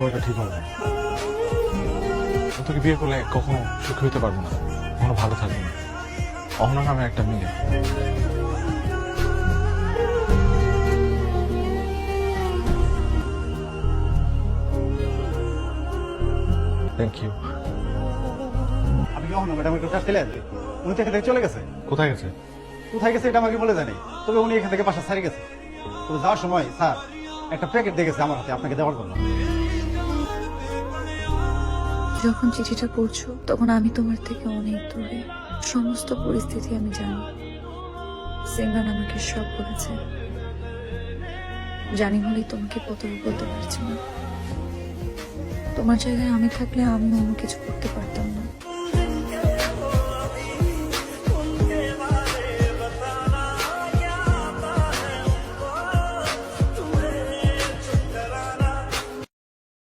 ওটা ঠিক হবে না। তোকে বিয়ে করলে কখনো সুখী হতে পারবো না, কখনো ভালো থাকবো না। অহনা নামে একটা মেয়ে, থ্যাংক ইউ। আমি কি অহনা ম্যাডামের কাছে ছিলেন? উনি তো এখান থেকে চলে গেছে। কোথায় গেছে? কোথায় গেছে এটা আমাকে বলে জানি, তবে উনি এখান থেকে বাসা ছাড়ি গেছে। তবে যাওয়ার সময় স্যার একটা প্যাকেট দিয়ে গেছে আমার হাতে আপনাকে দেওয়ার জন্য। যখন চিঠিটা পড়ছো তখন আমি তোমার থেকে অনেক দূরে, সমস্ত পরিস্থিতি আমি জানি। সিমরান আমাকে সব বলেছে, জানি বলেই তোমাকে কতটা বলতে পারছি না। তোমার জায়গায় আমি থাকলে আমি অন্য কিছু করতে পারতাম না।